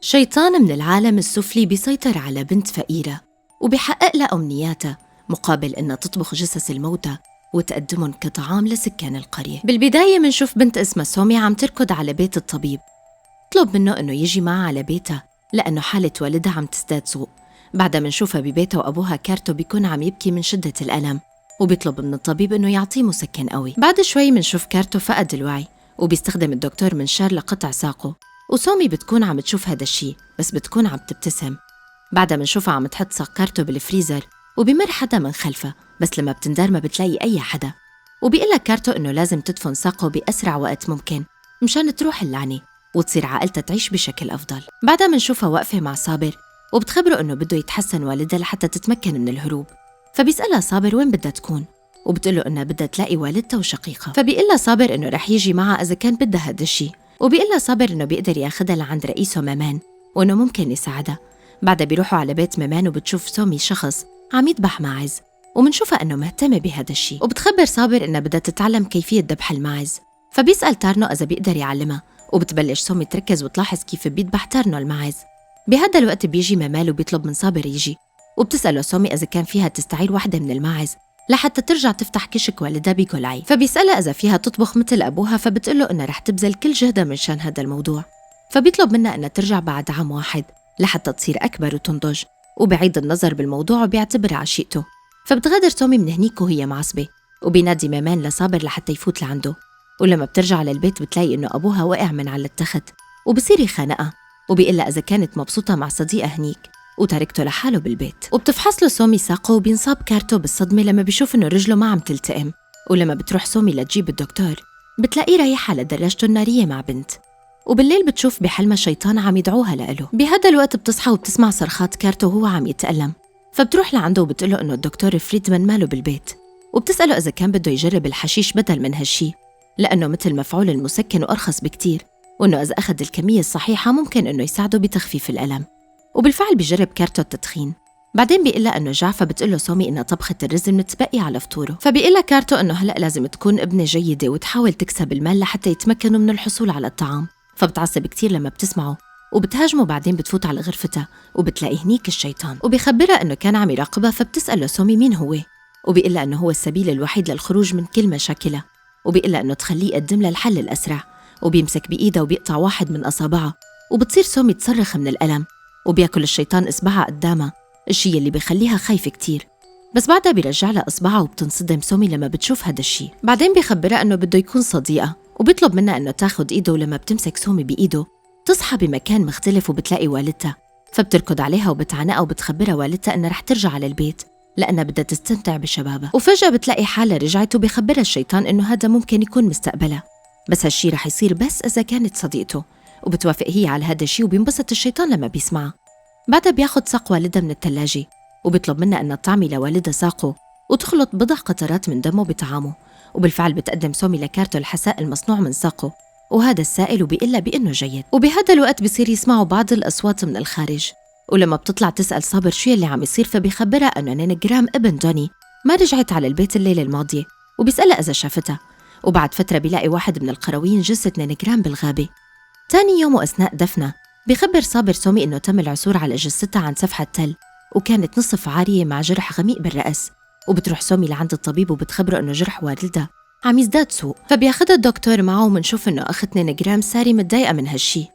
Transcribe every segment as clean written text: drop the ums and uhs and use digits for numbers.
شيطان من العالم السفلي بيسيطر على بنت فقيرة وبيحقق لها أمنياتها مقابل إنها تطبخ جثث الموتى وتقدمهم كطعام لسكان القرية. بالبداية منشوف بنت اسمها سومي عم تركض على بيت الطبيب، طلب منه إنه يجي معها على بيتها لأنه حالة والدها عم تزداد سوء. بعدها منشوفها ببيتها وأبوها كارتو بيكون عم يبكي من شدة الألم وبيطلب من الطبيب إنه يعطيه مسكن قوي. بعد شوي منشوف كارتو فقد الوعي وبيستخدم الدكتور منشار لقطع ساقه، وسومي بتكون عم تشوف هذا الشي بس بتكون عم تبتسم. بعدها منشوفها عم تحط ساق كارتو بالفريزر وبمر حدا من خلفها، بس لما بتندار ما بتلاقي أي حدا، وبيقلها كارتو إنه لازم تدفن ساقه بأسرع وقت ممكن مشان تروح اللعنة وتصير عائلتها تعيش بشكل أفضل. بعدها منشوفها واقفة مع صابر وبتخبره إنه بده يتحسن والدها لحتى تتمكن من الهروب، فبيسألها صابر وين بدها تكون، وبتقله إنها بدها تلاقي والدتها وشقيقها. فبيقلها صابر إنه رح يجي معها إذا كان بدها هذا الشي، وبيقلها صابر إنه بيقدر ياخدها لعند رئيسه مامان وإنه ممكن يساعدها. بعدها بيروحوا على بيت مامان وبتشوف سومي شخص عم يذبح ماعز ومنشوفها إنه مهتمة بهذا الشي، وبتخبر صابر إنها بدها تتعلم كيفية ذبح الماعز. فبيسأل تارنو إذا بيقدر يعلمها، وبتبلش سومي تركز وتلاحظ كيف بيذبح تارنو الماعز. بهذا الوقت بيجي مامال وبيطلب من صابر يجي، وبتسأله سومي إذا كان فيها تستعير واحدة من الماعز لحتى ترجع تفتح كشك والدها بيكولاي. فبيسألها إذا فيها تطبخ مثل أبوها، فبتقله إنها رح تبذل كل جهدها منشان هذا الموضوع. فبيطلب منها إنها ترجع بعد عام واحد لحتى تصير أكبر وتنضج، وبعيد النظر بالموضوع وبيعتبرها عشيقته. فبتغادر سومي من هنيك وهي معصبة، وبينادي مامان لصابر لحتى يفوت لعنده. ولما بترجع للبيت بتلاقي إنه أبوها وقع من على التخت وبصير يخانقها، وبيقلها إذا كانت مبسوطة مع صديقة هنيك وتركته لحاله بالبيت. وبتفحص له سومي ساقه وبينصاب كارتو بالصدمة لما بيشوف إنه رجله ما عم تلتئم. ولما بتروح سومي لتجيب الدكتور بتلاقيه رايح على دراجته النارية مع بنت، وبالليل بتشوف بحلمها شيطان عم يدعوها لإله. بهذا الوقت بتصحى وبتسمع صرخات كارتو وهو عم يتألم، فبتروح لعنده وبتقله إنه الدكتور فريدمان ماله بالبيت، وبتسأله إذا كان بده يجرب الحشيش بدل من هالشي لأنه مثل مفعول المسكن وأرخص بكتير، وإنه إذا أخذ الكمية الصحيحة ممكن إنه يساعده بتخفيف الألم. وبالفعل بيجرب كارتو التدخين. بعدين بيقلها إنه جعفة بتقله سومي إنها طبخت الرز المتبقي على فطوره، فبيقلها كارتو إنه هلأ لازم تكون ابنة جيدة وتحاول تكسب المال لحتى يتمكنوا من الحصول على الطعام. فبتعصب كتير لما بتسمعه وبتهاجمه. بعدين بتفوت على غرفتها وبتلاقي هنيك الشيطان، وبيخبرها إنه كان عم يراقبها. فبتسأله سومي مين هو، وبيقلها إنه هو السبيل الوحيد للخروج من كل مشاكلها، وبيقلها إنه تخليه يقدم لها الحل الأسرع. وبيمسك بإيدها وبيقطع واحد من أصابعها، وبتصير سومي تصرخ من الألم، وبياكل الشيطان إصبعها قدامها، الشي اللي بيخليها خايفة كتير. بس بعدها بيرجع لها إصبعها وبتنصدم سومي لما بتشوف هذا الشي. بعدين بيخبرها إنه بده يكون صديقة، وبيطلب منها إنه تاخد إيده. ولما بتمسك سومي بإيده تصحى بمكان مختلف وبتلاقي والدتها، فبتركض عليها وبتعانقها وبتخبرها والدتها إنها رح ترجع على البيت لأنها بدها تستمتع بشبابها. وفجأة بتلاقي حالها رجعت، وبيخبرها الشيطان إنه هذا ممكن يكون مستقبلها، بس هالشي رح يصير بس إذا كانت صديقته. وبتوافق هي على هذا الشي وبينبسط الشيطان لما بيسمعها. بعدها بياخد ساق والدها من الثلاجة وبيطلب منها أنها تعمي لوالدها ساقه وتخلط بضع قطرات من دمه بطعامه. وبالفعل بتقدم سومي لكارتو الحساء المصنوع من ساقه وهذا السائل، وبيقلها بأنه جيد. وبهذا الوقت بيصير يسمعوا بعض الأصوات من الخارج، ولما بتطلع تسأل صابر شو اللي عم يصير فبيخبرها أنه نينجرام ابن دوني ما رجعت على البيت الليلة الماضية، وبيسألها إذا شافتها. وبعد فترة بيلاقي واحد من القرويين جثة نينجرام بالغابة. تاني يوم وأثناء دفنها بيخبر صابر سومي إنه تم العثور على جثتها عن سفح التل، وكانت نصف عارية مع جرح غميق بالرأس. وبتروح سومي لعند الطبيب وبتخبره إنه جرح والدها عم يزداد سوء، فبياخدها الدكتور معه. ومنشوف إنه أخت نينجرام ساري متضايقة من هالشي.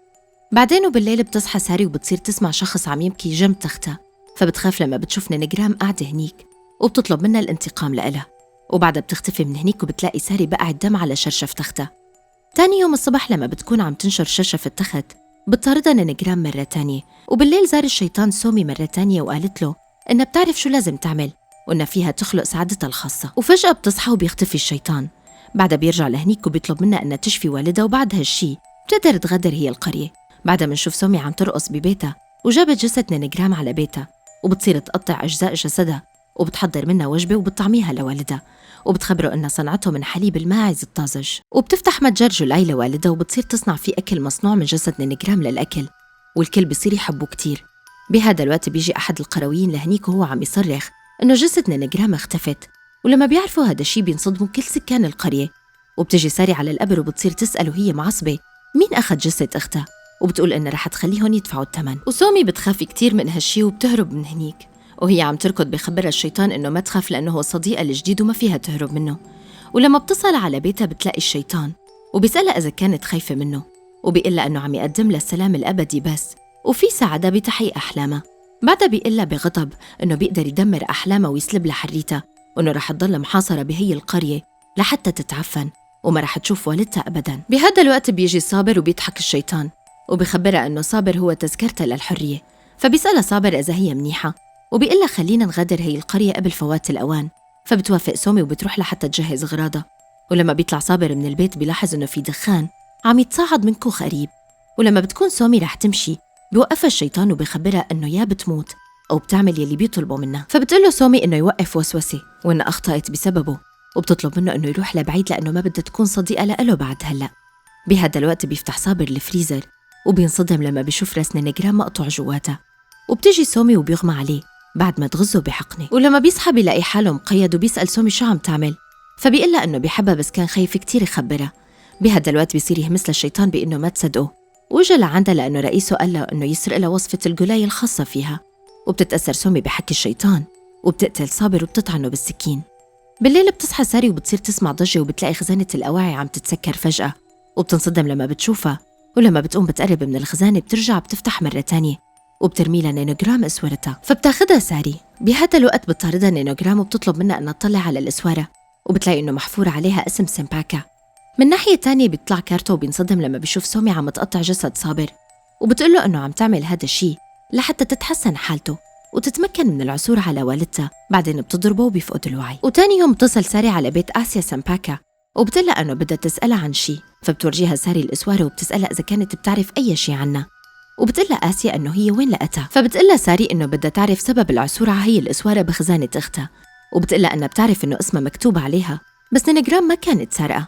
بعدين وبالليل بتصحى ساري وبتصير تسمع شخص عم يبكي جنب تختها، فبتخاف لما بتشوف نينجرام قاعدة هنيك وبتطلب منها الانتقام لإلها. وبعدها بتختفي من هنيك وبتلاقي ساري بقع الدم على شرشف تختها. تاني يوم الصبح لما بتكون عم تنشر شرشف التخت بتطاردها نينجرام مرة تانية. وبالليل زار الشيطان سومي مرة تانية وقالت له إنها بتعرف شو لازم تعمل وإنها فيها تخلق سعادتها الخاصة. وفجأة بتصحى وبيختفي الشيطان. بعدها بيرجع لهنيك وبيطلب منها إنها تشفي والدها، وبعد هالشي بتقدر تغادر هي القرية. بعدها منشوف سومي عم ترقص ببيتها وجابت جثة نينجرام على بيتها، وبتصير تقطع أجزاء جسدها وبتحضر منها وجبة وبتطعميها لوالدها، وبتخبره إنها صنعته من حليب الماعز الطازج. وبتفتح متجر جولاي لوالدها وبتصير تصنع فيه أكل مصنوع من جسد نينجرام للأكل، والكل بيصير يحبه كتير. بهذا الوقت بيجي أحد القرويين لهنيك وهو عم يصرخ إنه جثة نينجرام اختفت، ولما بيعرفوا هذا الشي بينصدموا كل سكان القرية. وبتجي ساري على القبر وبتصير تسأله هي معصبة مين أخذ جثة أختها، وبتقول إنها رح تخليهم يدفعوا الثمن. وسومي بتخاف كتير من هالشي وبتهرب من هنيك، وهي عم تركض بخبرها الشيطان إنه ما تخاف لأنه هو صديقها الجديد وما فيها تهرب منه. ولما بتصل على بيتها بتلاقي الشيطان وبيسألها إذا كانت خايفة منه، وبيقلها إنه عم يقدم لها السلام الأبدي بس، وفي ساعدها بتحقيق أحلامها. بعدها بيقلها بغضب إنه بيقدر يدمر أحلامها ويسلب لها حريتها، وإنه رح تضل محاصرة بهي القرية لحتى تتعفن وما رح تشوف والدتها أبداً. بهذا الوقت بيجي صابر وبيضحك الشيطان وبيخبرها إنه صابر هو تذكرتها للحرية. فبيسألها صابر إذا هي منيحة، وبيقلها خلينا نغادر هي القرية قبل فوات الأوان. فبتوافق سومي وبتروح لحتى تجهز أغراضها. ولما بيطلع صابر من البيت بيلاحظ إنه في دخان عم يتصاعد من كوخ قريب. ولما بتكون سومي رح تمشي بيوقفها الشيطان وبيخبرها إنه يا بتموت أو بتعمل يلي بيطلبه منها. فبتقول له سومي إنه يوقف وسوسة وإنها أخطأت بسببه، وبتطلب منه إنه يروح لبعيد لأنه ما بدها تكون صديقة لإله بعد هلأ. بهذا الوقت بيفتح صابر الفريزر وبينصدم لما بيشوف راس نينجرام مقطوع جواته. وبتجي سومي وبيغمى عليه بعد ما تغزه بحقنه. ولما بيصحى بيلاقي حاله مقيد وبيسأل سومي شو عم تعمل، فبيقلها إنه بيحبها بس كان خايف كتير يخبرها. بهذا الوقت بيصير يهمس للشيطان بإنه ما تصدقه، وجا لعندها لأنه رئيسه قال له إنه يسرق لها وصفة القلاية الخاصة فيها. وبتتأثر سومي بحكي الشيطان وبتقتل صابر وبتطعنه بالسكين. بالليل بتصحى ساري وبتصير تسمع ضجة وبتلاقي خزانة الأواعي عم تتسكر فجأة، وبتنصدم لما بتشوفها. ولما بتقوم بتقرب من الخزانة بترجع بتفتح مرة تانية وبترمي لها نينوغرام اسورتها، فبتاخدها ساري. بهذا الوقت بتطاردها نينوغرام وبتطلب منها انها تطلع على الاسواره، وبتلاقي انه محفور عليها اسم سمباكا. من ناحيه تانية بيطلع كارتو وبينصدم لما بيشوف سومي عم تقطع جسد صابر، وبتقول له انه عم تعمل هذا الشيء لحتى تتحسن حالته وتتمكن من العثور على والدتها. بعدين بتضربه وبيفقد الوعي. وتاني يوم بتصل ساري على بيت آسيا سمباكا وبتقلها انه بدها تسالها عن شيء، فبتورجيها ساري الاسواره وبتسالها اذا كانت بتعرف اي شيء عنها، وبتقلها آسيا إنه هي وين لقتها. فبتقلها ساري إنه بدها تعرف سبب العثور على هي الإسوارة بخزانة أختها، وبتقلها إنها بتعرف إنه اسمها مكتوب عليها بس نينوغرام ما كانت سارقة.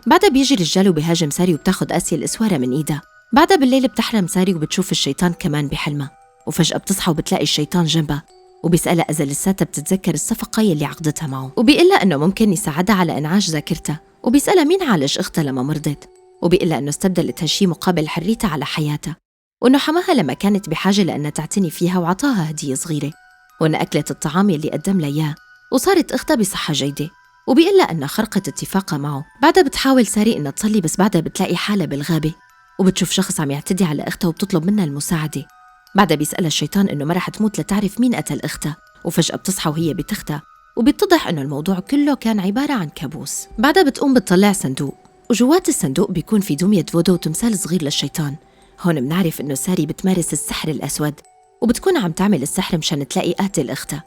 بعدها بيجي رجال وبيهاجم ساري وبتاخد آسيا الإسوارة من إيدها. بعدها بالليل بتحلم ساري وبتشوف الشيطان كمان بحلمها، وفجأة بتصحى وبتلاقي الشيطان جنبها وبيسألها إذا لساتها بتتذكر الصفقة يلي عقدتها معه، وبيقلها إنه ممكن يساعدها على إنعاش ذاكرتها، وبيسألها مين عالج أختها لما مرضت، وبيقلها إنه استبدلت هالشي مقابل حريتها على حياتها، وإنه حماها لما كانت بحاجة لأنها تعتني فيها وعطاها هدية صغيرة، وإنها أكلت الطعام يلي قدم لها إياه وصارت أختها بصحة جيدة، وبيقلها إنها خرقت اتفاقها معه. بعدها بتحاول ساري إنها تصلي بس بعدها بتلاقي حالها بالغابة وبتشوف شخص عم يعتدي على أختها وبتطلب منها المساعدة. بعدها بيسألها الشيطان إنه ما رح تموت لتعرف مين قتل أختها، وفجأة بتصحى وهي بتختها وبيتضح إنه الموضوع كله كان عبارة عن كابوس. بعدها بتقوم بتطلع صندوق وجوات الصندوق بيكون في دمية فودو وتمثال صغير للشيطان. هون بنعرف إنه ساري بتمارس السحر الأسود وبتكون عم تعمل السحر مشان تلاقي قاتل أختها،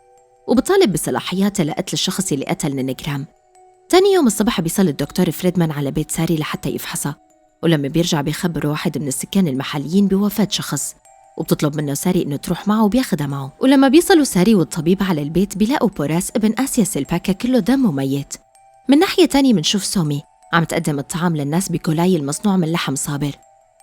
وبطالب بصلاحياتها لقتل الشخص اللي قتل نينوغرام. تاني يوم الصبح بيصل الدكتور فريدمان على بيت ساري لحتى يفحصها، ولما بيرجع بيخبره واحد من السكان المحليين بوفاة شخص، وبتطلب منه ساري إنه تروح معه وبياخدها معه. ولما بيصلوا ساري والطبيب على البيت بيلاقوا بوراس ابن آسيا سيلباكا كله دم وميت. من ناحية تانية منشوف سومي عم تقدم الطعام للناس بكولاي المصنوع من لحم صابر،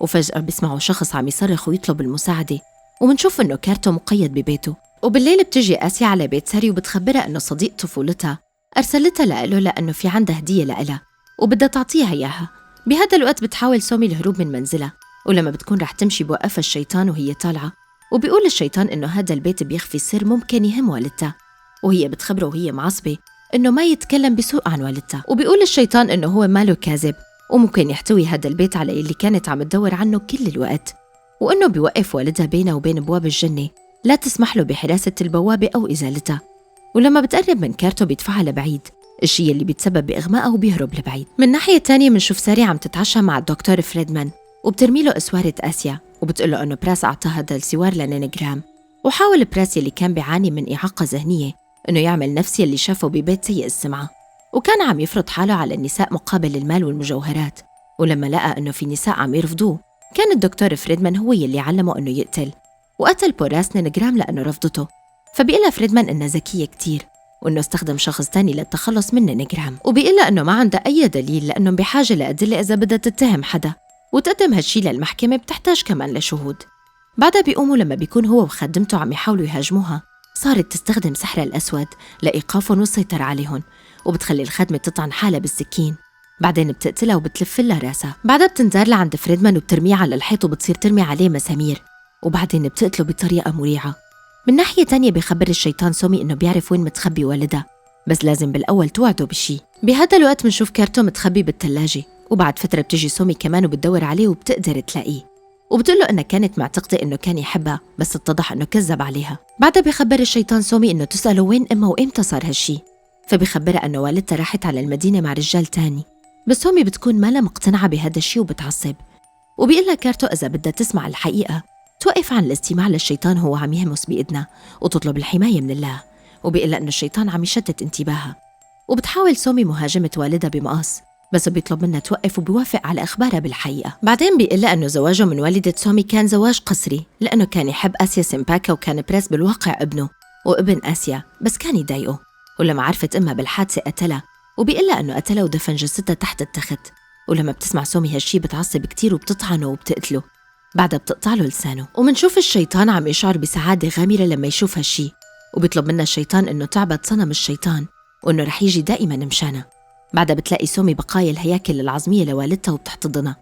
وفجأة بيسمعوا شخص عم يصرخ ويطلب المساعدة، ومنشوف إنه كارتو مقيد ببيته. وبالليل بتجي آسيا على بيت ساري وبتخبرها إنه صديق طفولتها أرسلتها لإله لأنه في عندها هدية لإلها وبدها تعطيها إياها. بهذا الوقت بتحاول سومي الهروب من منزلها، ولما بتكون رح تمشي بوقفها الشيطان وهي طالعة، وبيقول الشيطان إنه هذا البيت بيخفي سر ممكن يهم والدتها، وهي بتخبره وهي معصبة إنه ما يتكلم بسوء عن والدتها. وبيقول الشيطان إنه هو ماله كاذب وممكن يحتوي هذا البيت على اللي كانت عم تدور عنه كل الوقت، وإنه بيوقف والدها بينه وبين أبواب الجنة لا تسمح له بحراسة البوابة أو إزالتها. ولما بتقرب من كارتو بيدفعها لبعيد، الشيء اللي بيتسبب بإغمائها وبيهرب لبعيد. من ناحية تانية منشوف ساري عم تتعشى مع الدكتور فريدمان وبترمي له إسوارة آسيا، وبتقول له إنه براس أعطى هذا السوار لنينوغرام، وحاول براس اللي كان بيعاني من إعاقة ذهنية إنه يعمل نفس اللي شافه ببيت سيء السمعة، وكان عم يفرض حاله على النساء مقابل المال والمجوهرات. ولما لقى إنه في نساء عم يرفضوه، كان الدكتور فريدمان هو يلي علمه إنه يقتل، وقتل بوراس نينوغرام لأنه رفضته. فبيقلها فريدمان إنها ذكية كتير وإنه استخدم شخص تاني للتخلص من نينوغرام، وبيقلها إنه ما عندها أي دليل لأنه بحاجة لأدلة إذا بدها تتهم حدا، وتقدم هالشي للمحكمة بتحتاج كمان لشهود. بعدها بيقوموا لما بيكون هو وخدمته عم يحاولوا يهاجموها، صارت تستخدم سحرها الأسود لإيقافهم والسيطرة عليهم، وبتخلي الخدمة تطعن حالها بالسكين، بعدين بتقتلها وبتلف لها راسها. بعدها بتنزار لعند فريدمان وبترميه على الحيط وبتصير ترمي عليه مسامير، وبعدين بتقتله بطريقة مريعة. من ناحية تانية بيخبر الشيطان سومي إنه بيعرف وين متخبي والدها، بس لازم بالأول توعده بشي. بهذا الوقت منشوف كارتو متخبي بالثلاجة، وبعد فترة بتجي سومي كمان وبتدور عليه وبتقدر تلاقيه، وبتقوله إنها كانت معتقدة إنه كان يحبها، بس اتضح إنه كذب عليها. بعدها بيخبر الشيطان سومي إنه تسأله وين أمها وإمتى صار هالشي، فبيخبرها إنه والدتها راحت على المدينة مع رجال تاني. بس سومي بتكون مالا مقتنعة بهذا الشي وبتعصب، وبيقلها كارتو إذا بدها تسمع الحقيقة توقف عن الاستماع للشيطان هو عم يهمس بإذنها وتطلب الحماية من الله، وبيقلها إنه الشيطان عم يشتت انتباهها. وبتحاول سومي مهاجمة والدها بمقص، بس بيطلب منها توقف وبيوافق على إخبارها بالحقيقة. بعدين بيقلها إنه زواجه من والدة سومي كان زواج قسري، لأنه كان يحب آسيا سيمباكا وكان بريس بالواقع ابنه وابن آسيا، بس كان يضايقه. ولما عرفت أمها بالحادثة قتلها، وبيقلها إنه قتلها ودفن جثتها تحت التخت. ولما بتسمع سومي هالشي بتعصب كتير وبتطعنه وبتقتله، بعدها بتقطع له لسانه. ومنشوف الشيطان عم يشعر بسعادة غامرة لما يشوف هالشي، وبيطلب منها الشيطان إنه تعبد صنم الشيطان وإنه رح يجي دائما مشانها. بعدها بتلاقي سومي بقايا الهياكل العظمية لوالدتها وبتحتضنها.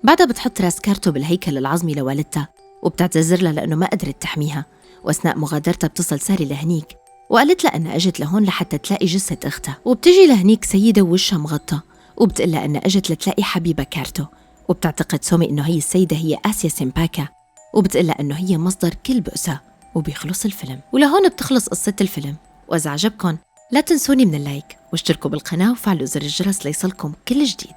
بعدها بتحط راس كارتو بالهيكل العظمي لوالدتها وبتعتذر لها لأنه ما قدرت تحميها. وأثناء مغادرتها بتصل ساري لهنيك وقالت لها أنها أجت لهون لحتى تلاقي جثة أختها. وبتجي لهنيك سيدة ووشها مغطى وبتقلها أنها أجت لتلاقي حبيبها كارتو، وبتعتقد سومي إنه هي السيدة هي آسيا سيمباكا، وبتقلها إنه هي مصدر كل بؤسها. وبيخلص الفيلم، ولهون بتخلص قصة الفيلم. وإذا عجبكن لا تنسوني من اللايك واشتركوا بالقناة وفعلوا زر الجرس ليصلكم كل جديد.